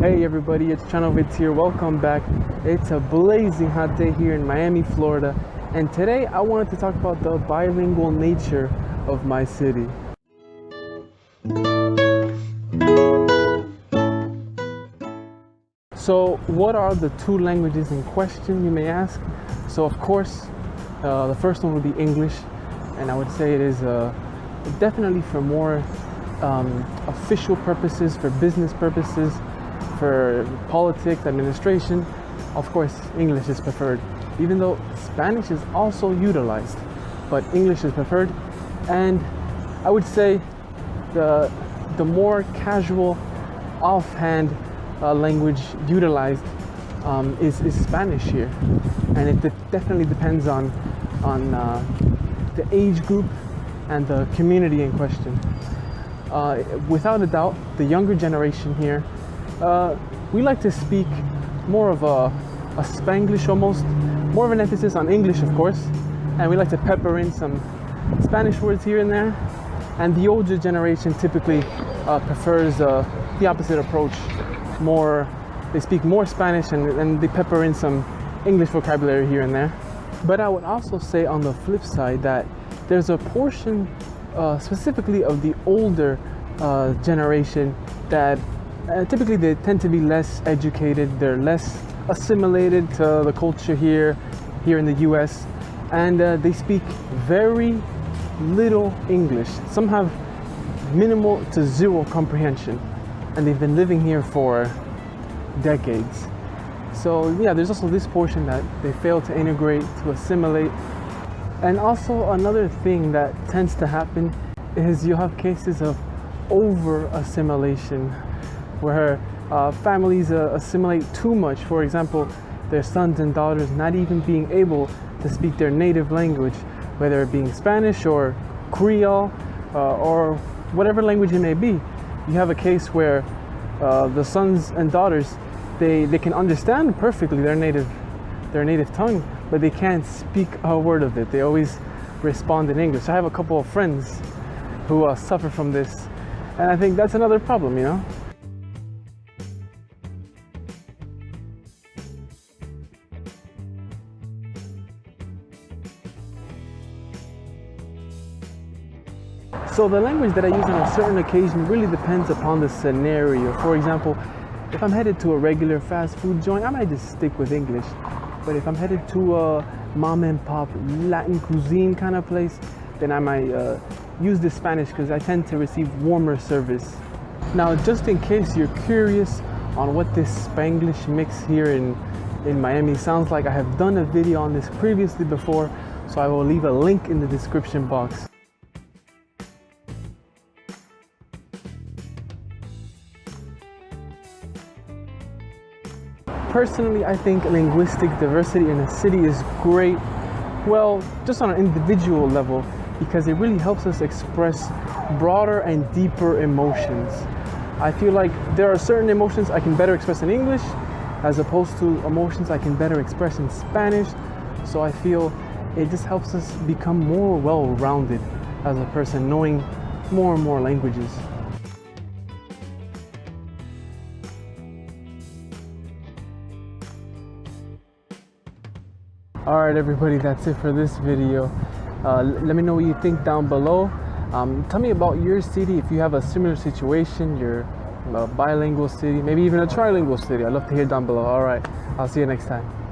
Hey everybody, it's Chanovitz here. Welcome back. It's a blazing hot day here in Miami, Florida, and today I wanted to talk about the bilingual nature of my city. So what are the two languages in question, you may ask? So of course, the first one would be English, and I would say it is definitely for more official purposes, for business purposes, for politics, administration. Of course, English is preferred, even though Spanish is also utilized, but English is preferred. And I would say the more casual, offhand language utilized is Spanish here, and it definitely depends on the age group and the community in question. Without a doubt, the younger generation here, we like to speak more of a Spanglish, almost more of an emphasis on English, of course, and we like to pepper in some Spanish words here and there. And the older generation typically prefers the opposite approach. They speak more Spanish and they pepper in some English vocabulary here and there. But I would also say on the flip side that there's a portion specifically of the older generation that typically they tend to be less educated, they're less assimilated to the culture here in the US, and they speak very little English. Some have minimal to zero comprehension, and they've been living here for decades. So yeah, there's also this portion that they fail to integrate, to assimilate. And also another thing that tends to happen is you have cases of over assimilation, where families assimilate too much. For example, their sons and daughters not even being able to speak their native language, whether it being Spanish or Creole or whatever language it may be. You have a case where the sons and daughters, they can understand perfectly their native tongue, but they can't speak a word of it. They always respond in English. I have a couple of friends who suffer from this, and I think that's another problem, you know? So the language that I use on a certain occasion really depends upon the scenario. For example, if I'm headed to a regular fast food joint, I might just stick with English. But if I'm headed to a mom and pop Latin cuisine kind of place, then I might use the Spanish because I tend to receive warmer service. Now, just in case you're curious on what this Spanglish mix here in Miami sounds like, I have done a video on this previously before, so I will leave a link in the description box. Personally, I think linguistic diversity in a city is great, well, just on an individual level, because it really helps us express broader and deeper emotions. I feel like there are certain emotions I can better express in English, as opposed to emotions I can better express in Spanish. So I feel it just helps us become more well-rounded as a person, knowing more and more languages. Alright everybody, that's it for this video. Let me know what you think down below. Tell me about your city, if you have a similar situation, you're a bilingual city, maybe even a trilingual city. I'd love to hear down below. Alright, I'll see you next time.